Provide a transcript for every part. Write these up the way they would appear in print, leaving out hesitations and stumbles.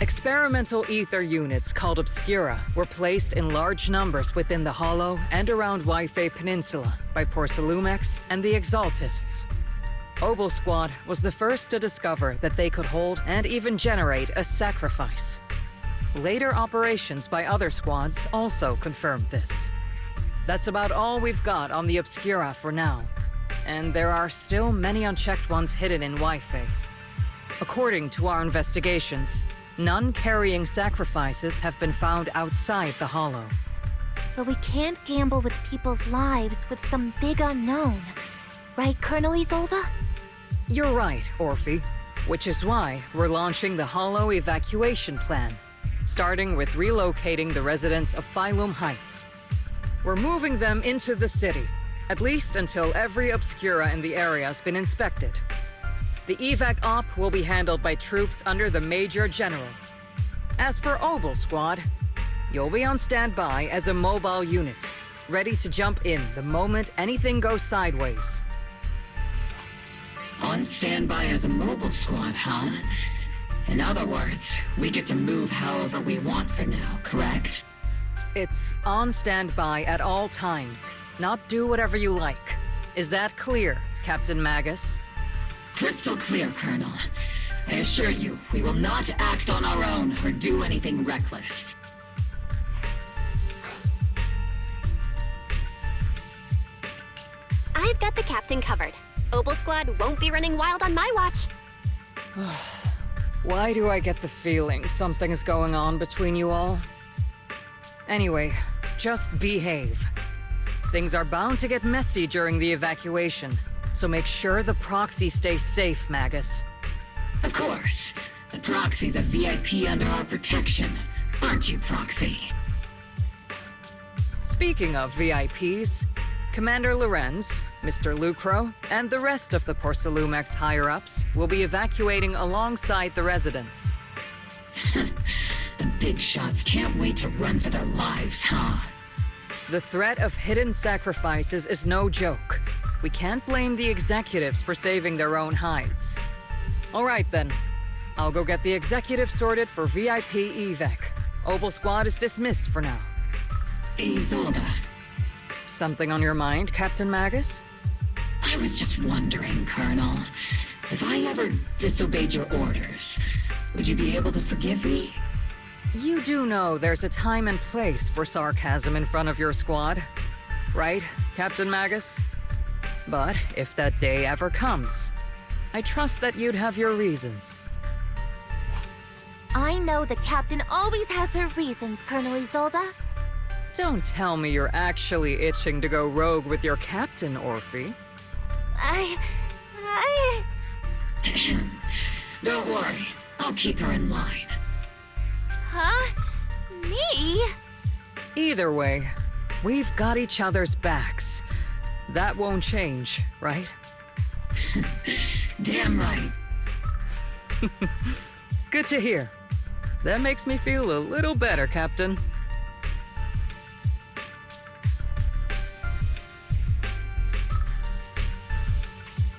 Experimental ether units called Obscura were placed in large numbers within the Hollow and around Waifei Peninsula by Porcelumex and the Exaltists. Obel Squad was the first to discover that they could hold and even generate a sacrifice. Later operations by other squads also confirmed this. That's about all we've got on the Obscura for now, and there are still many unchecked ones hidden in Waifei. According to our investigations, none carrying sacrifices have been found outside the Hollow. But we can't gamble with people's lives with some big unknown. Right, Colonel Isolde? You're right, Orphe. Which is why we're launching the Hollow evacuation plan, starting with relocating the residents of Phylum Heights. We're moving them into the city, at least until every Obscura in the area has been inspected. The evac op will be handled by troops under the Major General. As for Obel Squad, you'll be on standby as a mobile unit, ready to jump in the moment anything goes sideways. On standby as a mobile squad, huh? In other words, we get to move however we want for now, correct? It's on standby at all times, not do whatever you like. Is that clear, Captain Magus? Crystal clear, Colonel. I assure you, we will not act on our own or do anything reckless. I've got the captain covered. Obel Squad won't be running wild on my watch. Why do I get the feeling something's going on between you all? Anyway, just behave. Things are bound to get messy during the evacuation, so make sure the proxy stays safe, Magus. Of course. The Proxy's a VIP under our protection, aren't you, Proxy? Speaking of VIPs, Commander Lorenz, Mr. Lucro, and the rest of the Porcelumex higher-ups will be evacuating alongside the residents. The big shots can't wait to run for their lives, huh? The threat of hidden sacrifices is no joke. We can't blame the executives for saving their own hides. All right then. I'll go get the executive sorted for VIP evac. Obel Squad is dismissed for now. Isolde. Something on your mind, Captain Magus? I was just wondering, Colonel. If I ever disobeyed your orders, would you be able to forgive me? You do know there's a time and place for sarcasm in front of your squad, right, Captain Magus? But if that day ever comes, I trust that you'd have your reasons. I know the captain always has her reasons, Colonel Isolde. Don't tell me you're actually itching to go rogue with your captain, Orphe. Don't worry, I'll keep her in line. Huh? Me? Either way, we've got each other's backs. That won't change, right? Damn right. Good to hear. That makes me feel a little better, Captain.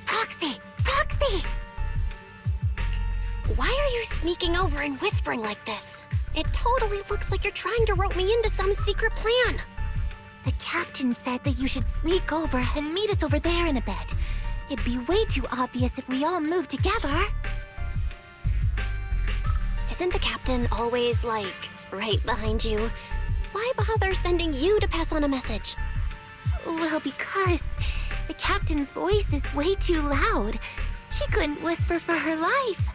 Proxy! Proxy! Why are you sneaking over and whispering like this? It totally looks like you're trying to rope me into some secret plan. The captain said that you should sneak over and meet us over there in a bit. It'd be way too obvious if we all moved together. Isn't the captain always, like, right behind you? Why bother sending you to pass on a message? Well, because the captain's voice is way too loud. She couldn't whisper for her life.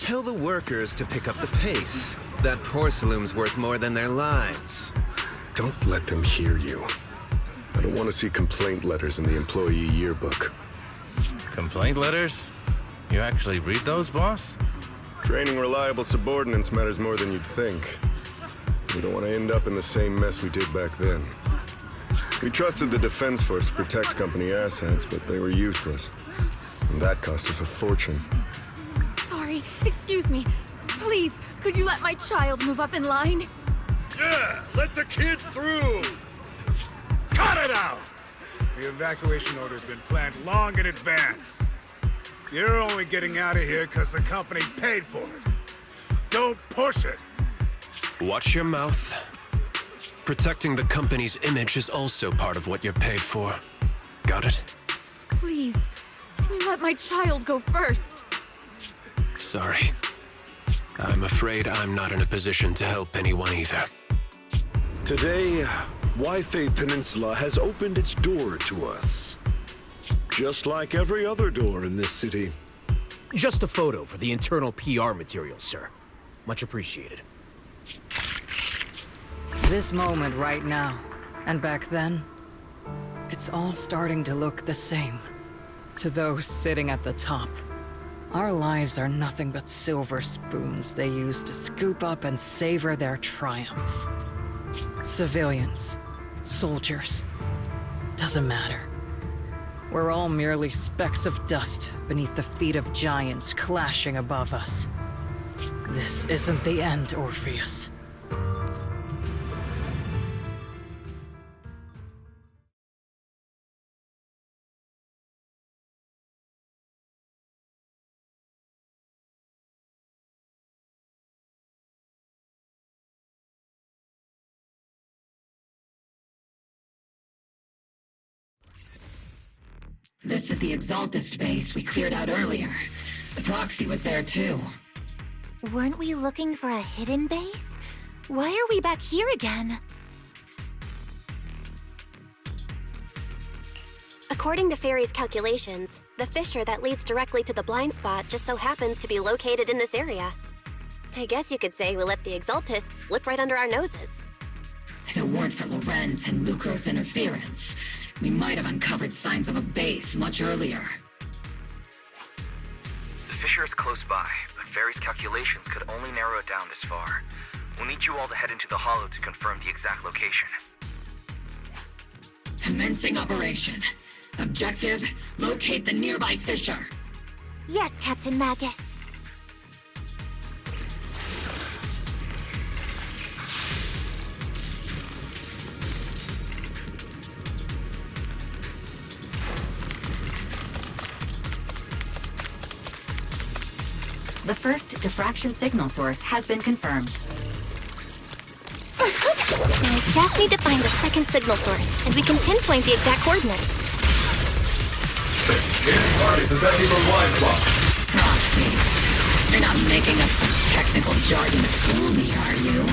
Tell the workers to pick up the pace. That porcelain's worth more than their lives. Don't let them hear you. I don't want to see complaint letters in the employee yearbook. Complaint letters? You actually read those, boss? Training reliable subordinates matters more than you'd think. We don't want to end up in the same mess we did back then. We trusted the Defense Force to protect company assets, but they were useless. And that cost us a fortune. Sorry, excuse me. Please, could you let my child move up in line? Yeah, let the kid through! Cut it out! The evacuation order's been planned long in advance. You're only getting out of here because the company paid for it. Don't push it! Watch your mouth. Protecting the company's image is also part of what you're paid for. Got it? Please, can you let my child go first? Sorry. I'm afraid I'm not in a position to help anyone either. Today, Wi-Fi Peninsula has opened its door to us. Just like every other door in this city. Just a photo for the internal PR material, sir. Much appreciated. This moment right now, and back then, it's all starting to look the same. To those sitting at the top, our lives are nothing but silver spoons they use to scoop up and savor their triumph. Civilians, soldiers, doesn't matter. We're all merely specks of dust beneath the feet of giants clashing above us. This isn't the end, Orpheus. This is the Exaltist base we cleared out earlier. The proxy was there too. Weren't we looking for a hidden base? Why are we back here again? According to Fairy's calculations, the fissure that leads directly to the blind spot just so happens to be located in this area. I guess you could say we let the Exaltists slip right under our noses. If it weren't for Lorenz and Lucro's interference, we might have uncovered signs of a base much earlier. The fissure is close by, but Fairy's calculations could only narrow it down this far. We'll need you all to head into the hollow to confirm the exact location. Commencing operation. Objective, locate the nearby fissure. Yes, Captain Magus. The first diffraction signal source has been confirmed. I just need to find the second signal source, and we can pinpoint the exact coordinates. Targets attacking from blind spot. Proxy. You're not making up some technical jargon to fool me, are you?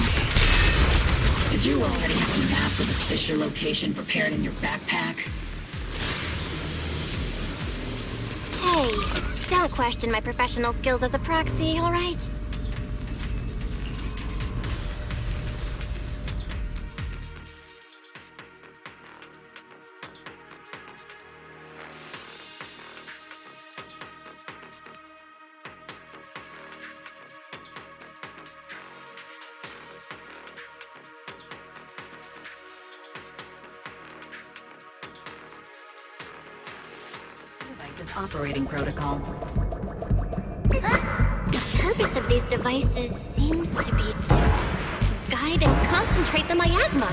Did you already have a map of the fissure location prepared in your backpack? Hey, don't question my professional skills as a proxy, all right? Device's operating protocol. The purpose of these devices seems to be to guide and concentrate the miasma.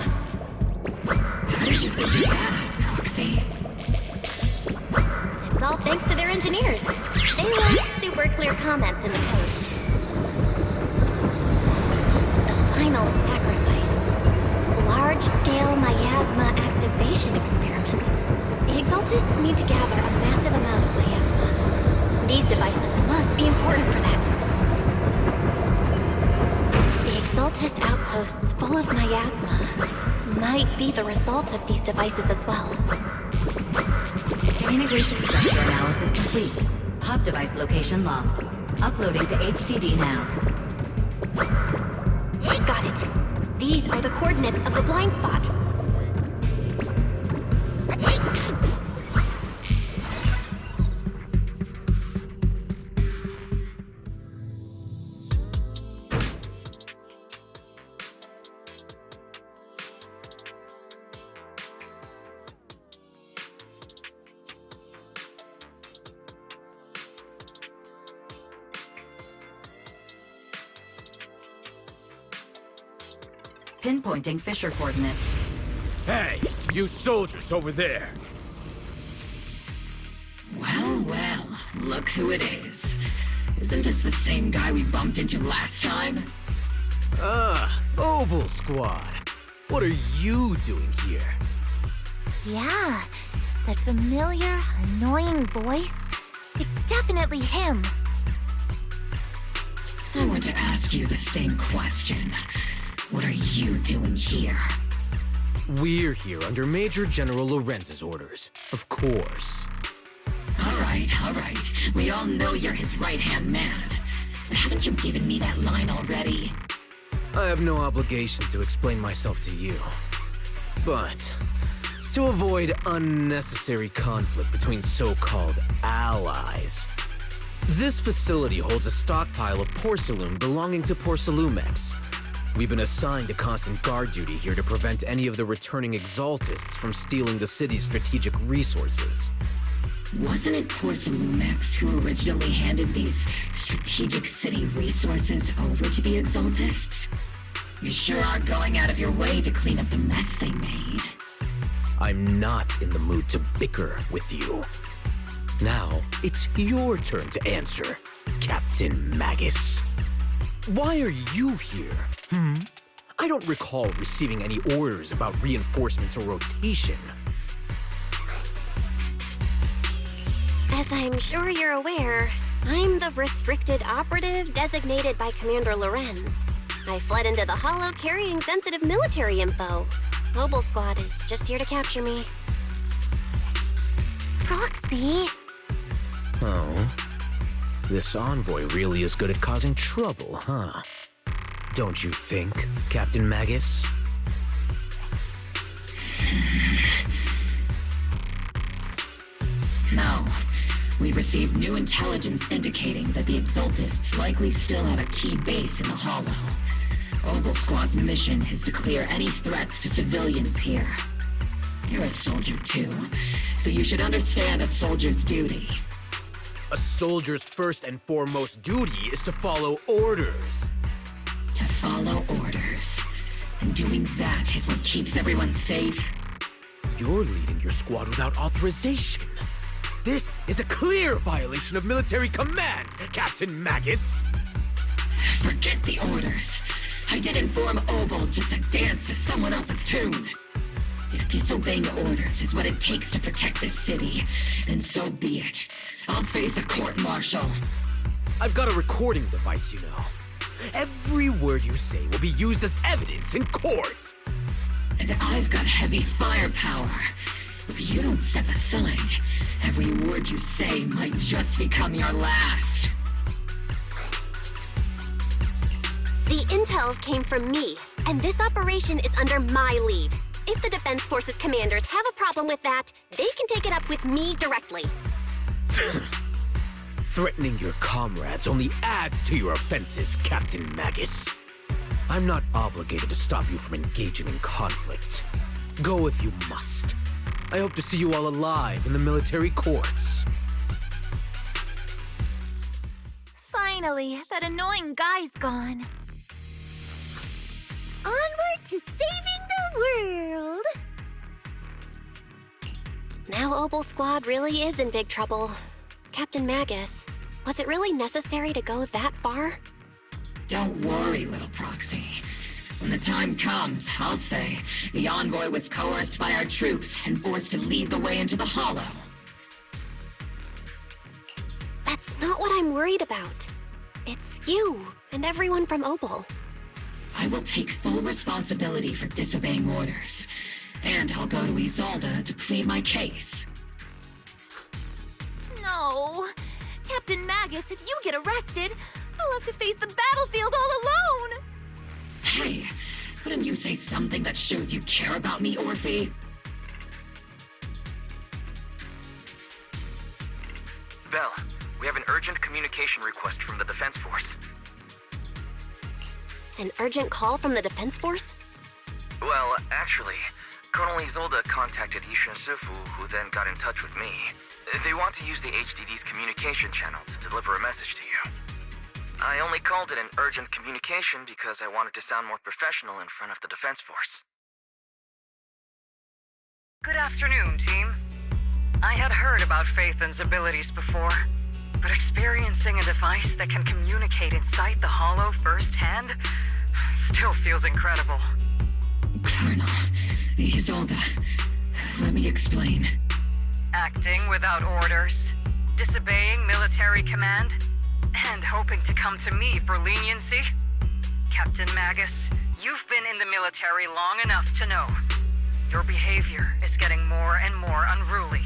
How did you figure that out, Proxy? It's all thanks to their engineers. They wrote super clear comments in the code. The final sacrifice. Large-scale miasma activation experiment. The Exaltists need to gather a massive amount of miasma. These devices must be important for that. The Exaltist outposts full of miasma might be the result of these devices as well. Communication structure analysis complete. Hub device location locked. Uploading to HDD now. Got it. These are the coordinates of the blind spot. Pinpointing fissure coordinates. Hey, you soldiers over there! Well, well, look who it is. Isn't this the same guy we bumped into last time? Obel Squad. What are you doing here? Yeah, that familiar, annoying voice. It's definitely him. I want to ask you the same question. What are you doing here? We're here under Major General Lorenz's orders, of course. All right. We all know you're his right-hand man. But haven't you given me that line already? I have no obligation to explain myself to you. But to avoid unnecessary conflict between so-called allies, this facility holds a stockpile of porcelain belonging to Porcelumex. We've been assigned to constant guard duty here to prevent any of the returning Exaltists from stealing the city's strategic resources. Wasn't it Porcelumex who originally handed these strategic city resources over to the Exaltists? You sure are going out of your way to clean up the mess they made. I'm not in the mood to bicker with you. Now, it's your turn to answer, Captain Magus. Why are you here? I don't recall receiving any orders about reinforcements or rotation. As I'm sure you're aware, I'm the restricted operative designated by Commander Lorenz. I fled into the Hollow carrying sensitive military info. Obel Squad is just here to capture me. Proxy? Oh. This envoy really is good at causing trouble, huh? Don't you think, Captain Magus? No. We've received new intelligence indicating that the Exaltists likely still have a key base in the Hollow. Obel Squad's mission is to clear any threats to civilians here. You're a soldier too, so you should understand a soldier's duty. A soldier's first and foremost duty is to follow orders. To follow orders. And doing that is what keeps everyone safe. You're leading your squad without authorization. This is a clear violation of military command, Captain Magus. Forget the orders. I didn't form Obel just to dance to someone else's tune. If disobeying orders is what it takes to protect this city, then so be it. I'll face a court-martial. I've got a recording device, you know. Every word you say will be used as evidence in court. And I've got heavy firepower. If you don't step aside, every word you say might just become your last. The intel came from me, and this operation is under my lead. If the Defense Forces commanders have a problem with that, they can take it up with me directly. Threatening your comrades only adds to your offenses, Captain Magus. I'm not obligated to stop you from engaging in conflict. Go if you must. I hope to see you all alive in the military courts. Finally, that annoying guy's gone. Onward to saving the world! Now Obel Squad really is in big trouble. Captain Magus, was it really necessary to go that far? Don't worry, little proxy. When the time comes, I'll say the envoy was coerced by our troops and forced to lead the way into the Hollow. That's not what I'm worried about. It's you and everyone from Obel. I will take full responsibility for disobeying orders, and I'll go to Isolde to plead my case. No, Captain Magus, if you get arrested, I'll have to face the battlefield all alone! Hey, couldn't you say something that shows you care about me, Orphe? Belle, we have an urgent communication request from the Defense Force. An urgent call from the Defense Force? Well, actually, Colonel Isolde contacted Ishin Shifu, who then got in touch with me. They want to use the HDD's communication channel to deliver a message to you. I only called it an urgent communication because I wanted to sound more professional in front of the Defense Force. Good afternoon, team. I had heard about Phaethon's abilities before, but experiencing a device that can communicate inside the Hollow firsthand still feels incredible. Colonel Isolde, let me explain. Acting without orders, disobeying military command, and hoping to come to me for leniency? Captain Magus, you've been in the military long enough to know. Your behavior is getting more and more unruly.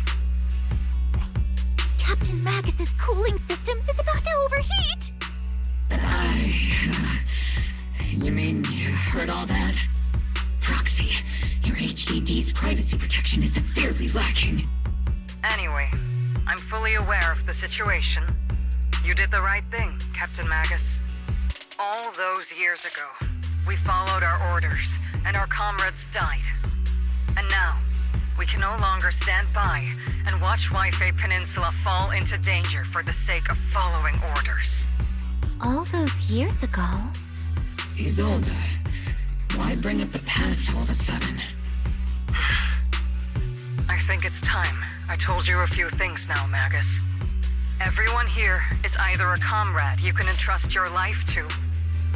Captain Magus's cooling system is about to overheat! You mean you heard all that? Proxy, your HDD's privacy protection is severely lacking. Anyway, I'm fully aware of the situation. You did the right thing, Captain Magus. All those years ago, we followed our orders, and our comrades died. And now, we can no longer stand by and watch Waifei Peninsula fall into danger for the sake of following orders. All those years ago? Isolde, why bring up the past all of a sudden? I think it's time I told you a few things now, Magus. Everyone here is either a comrade you can entrust your life to,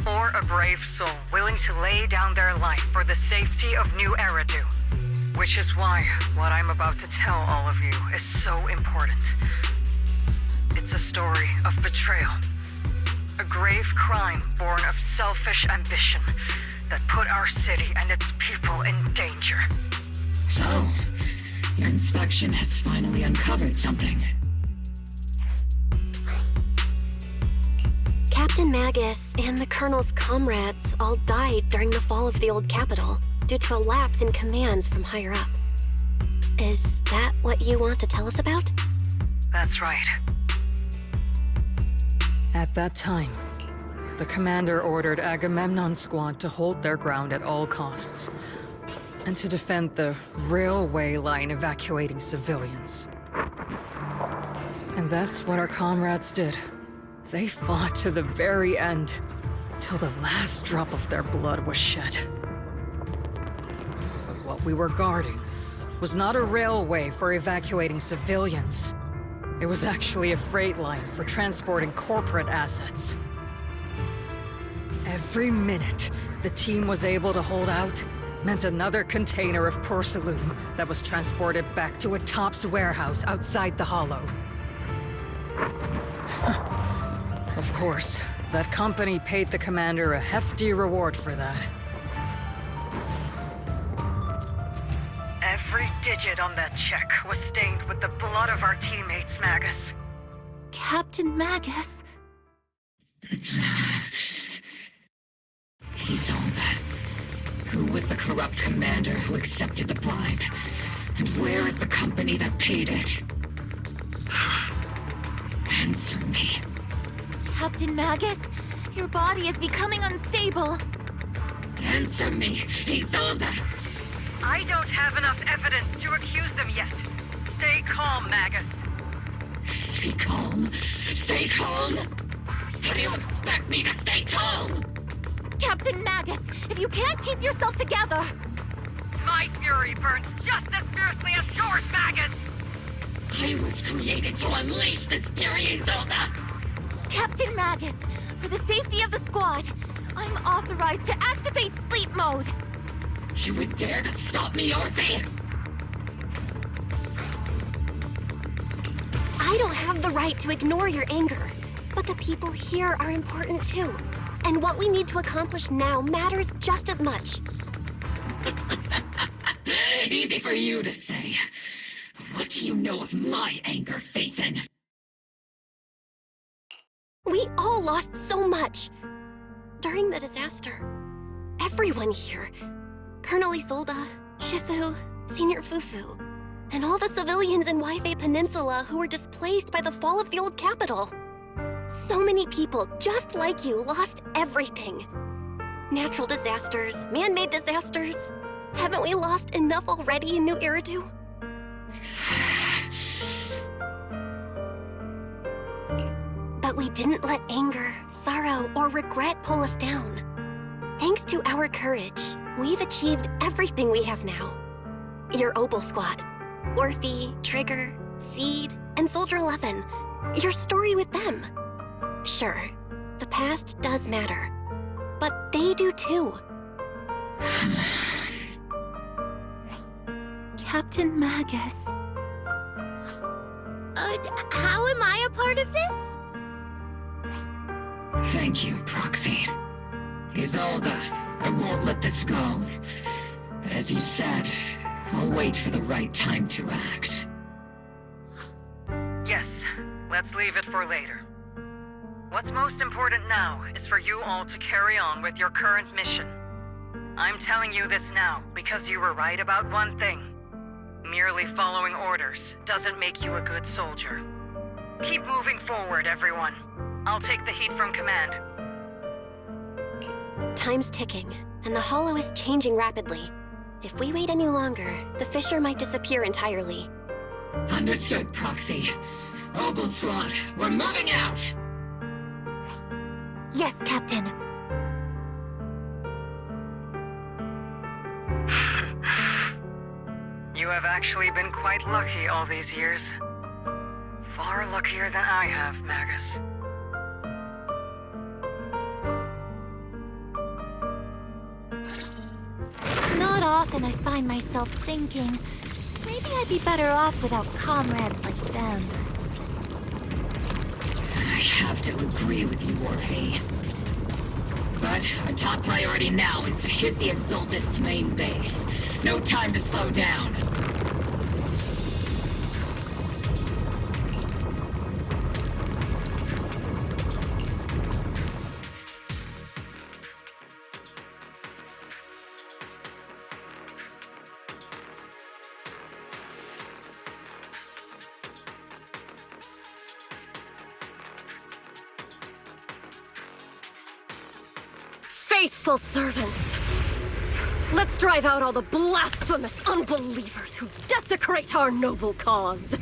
or a brave soul willing to lay down their life for the safety of New Eridu. Which is why what I'm about to tell all of you is so important. It's a story of betrayal. A grave crime born of selfish ambition that put our city and its people in danger. So, your inspection has finally uncovered something. Captain Magus and the Colonel's comrades all died during the fall of the old capital due to a lapse in commands from higher up. Is that what you want to tell us about? That's right. At that time, the commander ordered Agamemnon's squad to hold their ground at all costs, and to defend the railway line evacuating civilians. And that's what our comrades did. They fought to the very end, till the last drop of their blood was shed. But what we were guarding was not a railway for evacuating civilians. It was actually a freight line for transporting corporate assets. Every minute the team was able to hold out meant another container of porcelain that was transported back to a Topps warehouse outside the Hollow. Of course, that company paid the commander a hefty reward for that. Every digit on that check was stained with the blood of our teammates, Magus. Captain Magus? Isolde, who was the corrupt commander who accepted the bribe? And where is the company that paid it? Answer me. Captain Magus, your body is becoming unstable. Answer me, Isolde! I don't have enough evidence to accuse them yet. Stay calm, Magus. Stay calm? Stay calm? How do you expect me to stay calm? Captain Magus, if you can't keep yourself together... My fury burns just as fiercely as yours, Magus! I was created to unleash this fury, Isolde! Captain Magus, for the safety of the squad, I'm authorized to activate sleep mode. You would dare to stop me, Orphe? I don't have the right to ignore your anger, but the people here are important too. And what we need to accomplish now matters just as much. Easy for you to say. What do you know of my anger, Phaethon? We all lost so much. During the disaster, everyone here, Colonel Isolde, Shifu, Senior Fufu, and all the civilians in Wi-Fi Peninsula who were displaced by the fall of the old capital. So many people just like you lost everything. Natural disasters, man-made disasters. Haven't we lost enough already in New Eridu? But we didn't let anger, sorrow, or regret pull us down. Thanks to our courage, we've achieved everything we have now. Your Obel Squad, Orphe, Trigger, Seed, and Soldier 11. Your story with them. Sure, the past does matter, but they do too. Captain Magus. How am I a part of this? Thank you, Proxy. Isolde, I won't let this go. As you said, I'll wait for the right time to act. Yes, let's leave it for later. What's most important now is for you all to carry on with your current mission. I'm telling you this now because you were right about one thing. Merely following orders doesn't make you a good soldier. Keep moving forward, everyone. I'll take the heat from command. Time's ticking, and the Hollow is changing rapidly. If we wait any longer, the fissure might disappear entirely. Understood, Proxy. Obel Squad, we're moving out! Yes, Captain. You have actually been quite lucky all these years. Far luckier than I have, Magus. It's not often I find myself thinking, maybe I'd be better off without comrades like them. I have to agree with you, Orphe. But our top priority now is to hit the Exultist's main base. No time to slow down. Faithful servants! Let's drive out all the blasphemous unbelievers who desecrate our noble cause!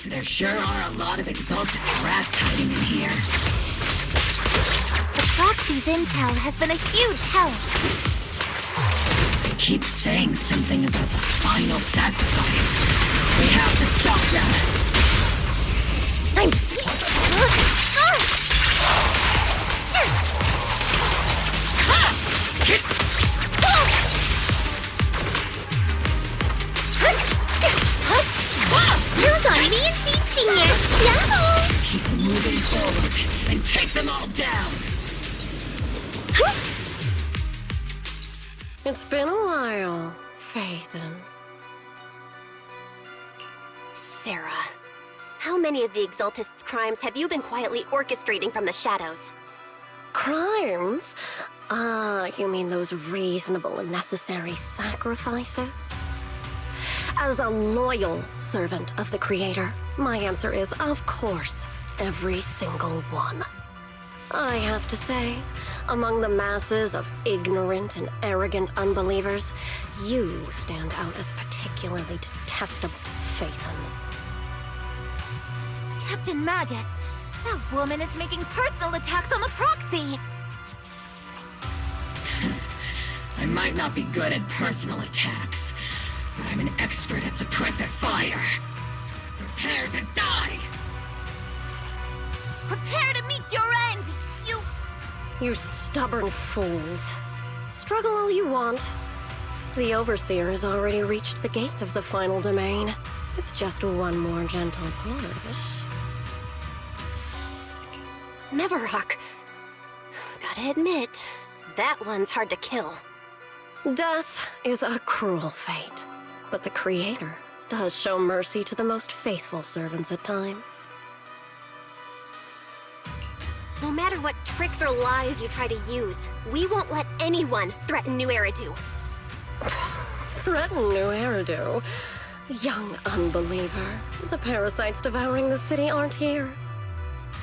There sure are a lot of Exultist rats hiding in here. The Proxy's intel has been a huge help. They keep saying something about the final sacrifice. We have to stop that. I'm sweet. Hold on, me and Seed Senior. Yahoo! Keep moving forward and take them all down. It's been a while, Phaethon. Sarah, how many of the Exultist's crimes have you been quietly orchestrating from the shadows? Crimes? You mean those reasonable and necessary sacrifices? As a loyal servant of the Creator, my answer is, of course, every single one. I have to say, among the masses of ignorant and arrogant unbelievers, you stand out as particularly detestable, Phaethon. Captain Magus, that woman is making personal attacks on the Proxy! I might not be good at personal attacks, but I'm an expert at suppressive fire. Prepare to die! Prepare to meet your end, You stubborn fools. Struggle all you want. The Overseer has already reached the gate of the final domain. It's just one more gentle push. Neverhawk. Gotta admit, that one's hard to kill. Death is a cruel fate, but the Creator does show mercy to the most faithful servants at times. No matter what tricks or lies you try to use, we won't let anyone threaten New Eridu. Threaten New Eridu? Young unbeliever. The parasites devouring the city aren't here.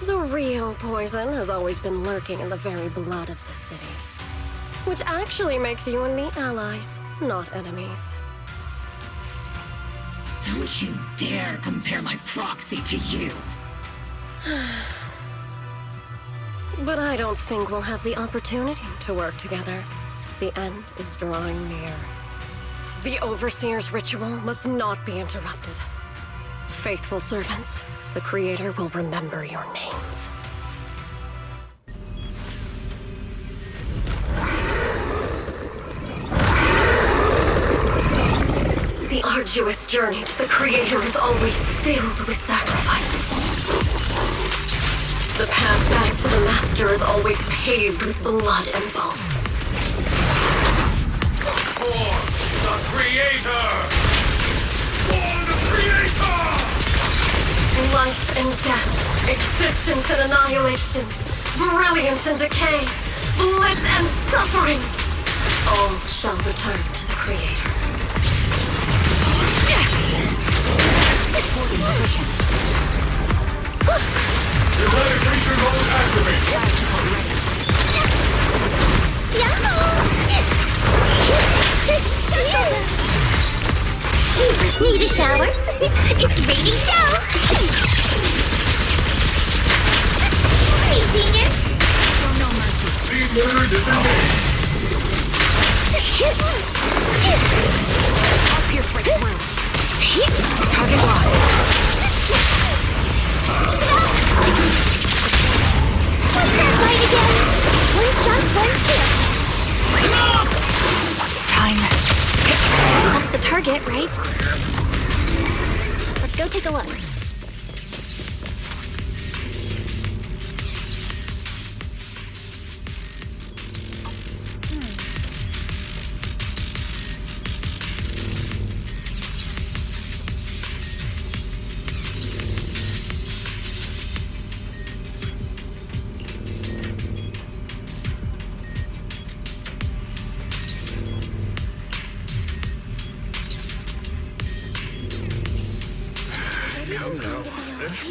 The real poison has always been lurking in the very blood of the city. Which actually makes you and me allies, not enemies. Don't you dare compare my proxy to you. But I don't think we'll have the opportunity to work together. The end is drawing near. The Overseer's ritual must not be interrupted. Faithful servants, the Creator will remember your names. The arduous journey to the Creator is always filled with sacrifice. The path back to the Master is always paved with blood and bones. For the Creator! For the Creator! Life and death, existence and annihilation, brilliance and decay, bliss and suffering, all shall return to the Creator. Reporting position. Eradication mode activated. Need a shower? It's raining shower. Hey, Senior. No mercy. Speed limiter disengaged. Up your freak through. Target locked. What's that light again? One shot, one kill. Time. That's the target, right? Let's go take a look.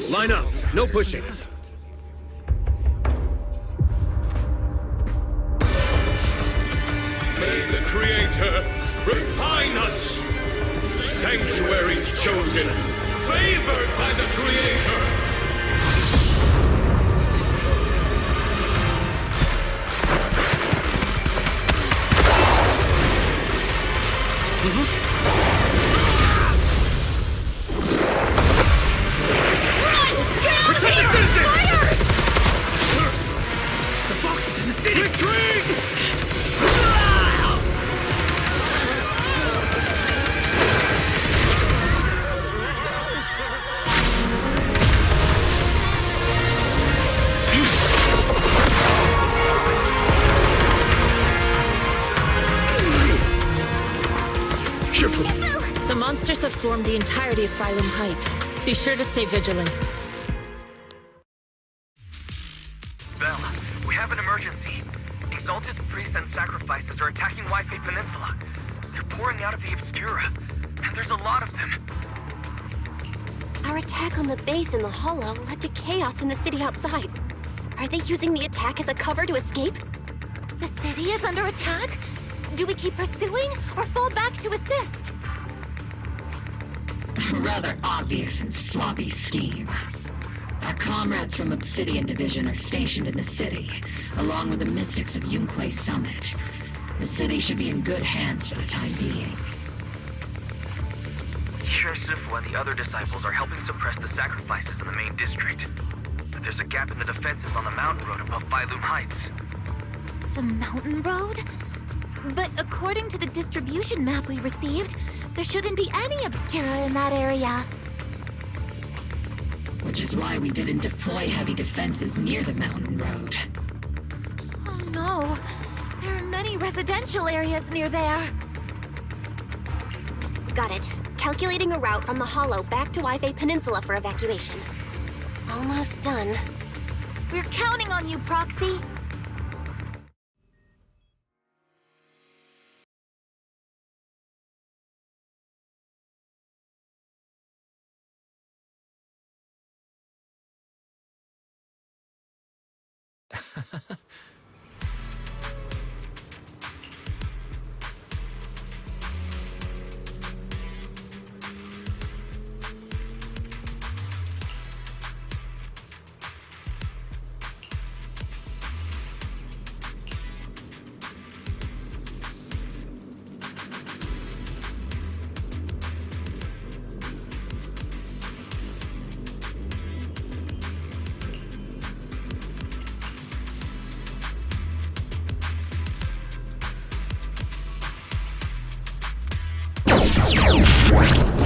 Line up. No pushing. May the Creator refine us! Sanctuaries chosen, favored by the Creator! The monsters have swarmed the entirety of Phylum Heights. Be sure to stay vigilant. Bell, we have an emergency. Exalted priests and sacrifices are attacking Wi-Fi Peninsula. They're pouring out of the Obscura, and there's a lot of them. Our attack on the base in the Hollow led to chaos in the city outside. Are they using the attack as a cover to escape? The city is under attack? Do we keep pursuing or fall back to assist? Rather obvious and sloppy scheme. Our comrades from Obsidian Division are stationed in the city, along with the mystics of Yunque Summit. The city should be in good hands for the time being. Shifu and the other disciples are helping suppress the sacrifices in the main district. But there's a gap in the defenses on the mountain road above Phylum Heights. The mountain road? But according to the distribution map we received, there shouldn't be any Obscura in that area. Which is why we didn't deploy heavy defenses near the mountain road. Oh no, there are many residential areas near there. Got it. Calculating a route from the Hollow back to Wi-Fi Peninsula for evacuation. Almost done. We're counting on you, Proxy. What?